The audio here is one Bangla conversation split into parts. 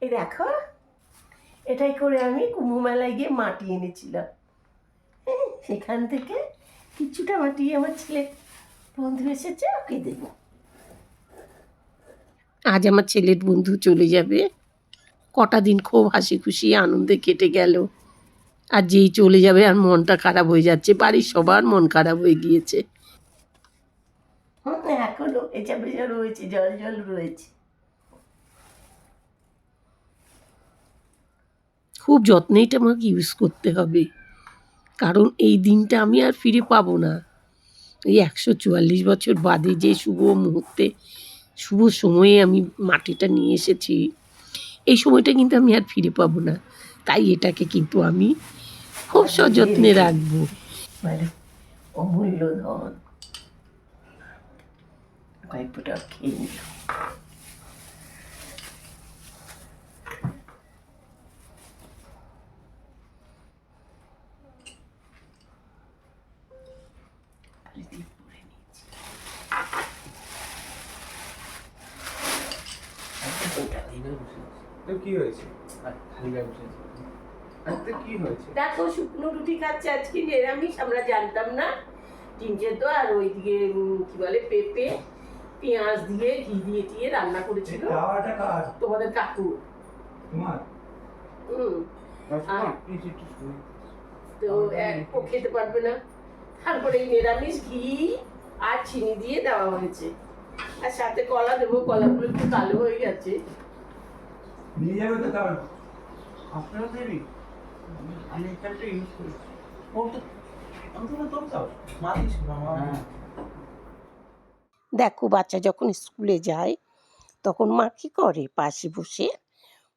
এই দেখো, এটাই করে আমি কুম্ভ মেলায় গিয়ে মাটি এনেছিলাম। সেখান থেকে কিছুটা মাটি আমার ছেলে বন্ধু এসেছে, ওকে দেবো। আজ আমার ছেলের বন্ধু চলে যাবে। কটা দিন খুব হাসি খুশি আনন্দে কেটে গেল, আর যেই চলে যাবে আর মনটা খারাপ হয়ে যাচ্ছে। বাড়ির সবার মন খারাপ হয়ে গিয়েছে। এখনো ভেজা ভেজা রয়েছে, জল জল রয়েছে। খুব যত্নে এটা আমাকে ইউজ করতে হবে, কারণ এই দিনটা আমি আর ফিরে পাবো না। এই 144 বছর বাদে যে শুভ মুহূর্তে, শুভ সময়ে আমি মাটিটা নিয়ে এসেছি, এই সময়টা কিন্তু আমি আর ফিরে পাবো না। তাই এটাকে কিন্তু আমি খুব সযত্নে রাখবো। মানে অমূল্য ধন। গল্পটা খেয়ে নিল। দেখো, শুকনো রুটি খাচ্ছে আজকে, নিরামিষ, আমরা জানতাম না। ডিম সেদ্ধ আর ওইদিকে কি বলে পেঁপে, পেঁয়াজ দিয়ে ঘি দিয়ে টিয়ে রান্না করেছিল তোমাদের কাকু। তো ও খেতে পারবে না, তারপরে নিরামিষ ঘি আর চিনি দিয়ে দেওয়া হয়েছে, আর সাথে কলা দেবো। কলাগুলো একটু কালো হয়ে গেছে। নিয়ে যাবে তো তাহলে আপনারা দেবি। আমি এখানটা ইউজ করি। দেখো, বাচ্চা যখন স্কুলে যায় তখন মা কি করে, পাশে বসে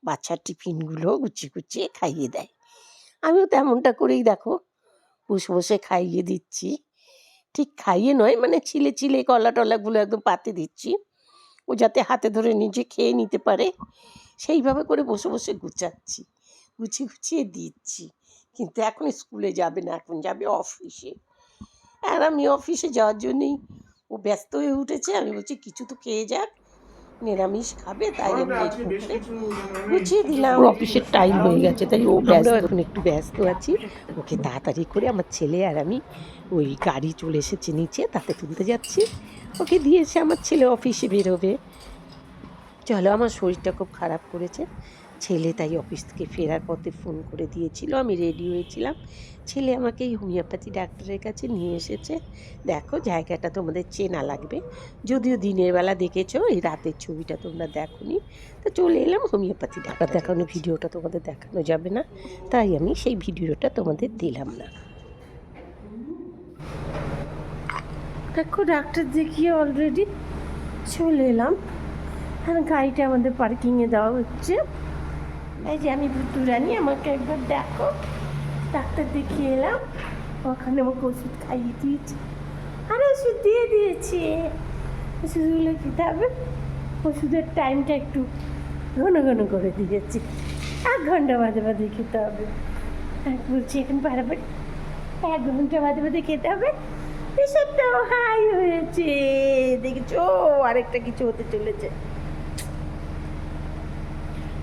বাচ্চার টিফিনগুলো গুছিয়ে গুছিয়ে খাইয়ে দেয়। আমিও তেমনটা করেই দেখো বসে বসে খাইয়ে দিচ্ছি। ঠিক খাইয়ে নয়, মানে ছিলে ছিলে কলা টলাগুলো একদম পাতে দিচ্ছি, ও যাতে হাতে ধরে নিজে খেয়ে নিতে পারে, সেইভাবে করে বসে বসে গুছাচ্ছি, গুছিয়ে গুছিয়ে দিচ্ছি। কিন্তু এখন স্কুলে যাবে না, এখন যাবে অফিসে। আর আমি অফিসে যাওয়ার জন্যই ও ব্যস্ত হয়ে উঠেছে। আমি বলছি কিছু তো খেয়ে যাক, নিরামিষ খাবে, তাই আমি গুছিয়ে দিলাম। ওর অফিসের টাইম হয়ে গেছে, তাই ও ব্যস্ত, এখন একটু ব্যস্ত আছি। ওকে তাড়াতাড়ি করে আমার ছেলে আর আমি ওই গাড়ি চলে এসেছে নিচে, তাতে তুলতে যাচ্ছি। ওকে দিয়েছে, আমার ছেলে অফিসে বেরোবে। চলো, আমার শরীরটা খুব খারাপ করেছে ছেলে, তাই অফিস থেকে ফেরার পথে ফোন করে দিয়েছিল, আমি রেডি হয়েছিলাম। ছেলে আমাকে এই হোমিওপ্যাথি ডাক্তারের কাছে নিয়ে এসেছে। দেখো, জায়গাটা তোমাদের চেনা লাগবে, যদিও দিনের বেলা দেখেছো, এই রাতের ছবিটা তোমরা দেখোনি। তো চলে এলাম হোমিওপ্যাথি ডাক্তার দেখানো, ভিডিওটা তোমাদের দেখানো যাবে না, তাই আমি সেই ভিডিওটা তোমাদের দিলাম না। দেখো, ডাক্তার দেখিয়ে অলরেডি চলে এলাম। আর গাড়িটা আমাদের পার্কিংয়ে দেওয়া হচ্ছে। এই যে আমি ভুতু রানী, আমাকে একবার দেখো। ডাক্তার দেখিয়ে এলাম, ওখানে আমাকে ওষুধ খাইয়ে দিয়েছে, আর ওষুধ দিয়ে দিয়েছে। ওষুধগুলো খেতে হবে, ওষুধের টাইমটা একটু ঘন ঘন করে দিয়েছি, 1 ঘন্টা বাদে বাদে খেতে হবে। আর বলছি এখন বারবার 1 ঘন্টা বাদে বাদে খেতে হবে। প্রেশারটাও হাই হয়েছে, দেখেছো, আরেকটা কিছু হতে চলেছে।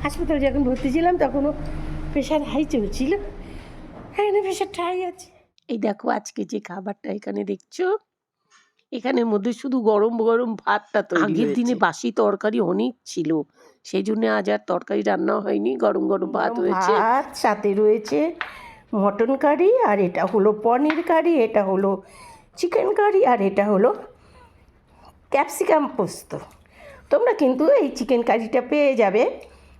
হাসপাতালে যখন ভর্তি ছিলাম তখনও প্রেশার হাই চলছিল, এখানে প্রেশারটা হাই আছে। এই দেখো, আজকে যে খাবারটা এখানে দেখছো, এখানের মধ্যে শুধু গরম গরম ভাতটা তৈরি। আগের দিনে বাসি তরকারি অনেক ছিল, সেই জন্য আজ আর তরকারি রান্না হয়নি, গরম গরম ভাত হয়েছে। ভাত সাথে রয়েছে মটন কারি, আর এটা হলো পনির কারি, এটা হলো চিকেন কারি, আর এটা হলো ক্যাপসিকাম পোস্ত। তোমরা কিন্তু এই চিকেন কারিটা পেয়ে যাবে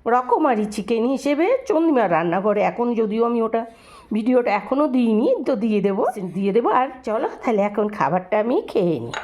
রকমারি চিকেন হিসেবে চন্দ্রিমা রান্নাঘরে। এখন যদিও আমি ওটা ভিডিওটা এখনও দিইনি, তো দিয়ে দেবো। আর চলো তাহলে এখন খাবারটা আমি খেয়ে নিই।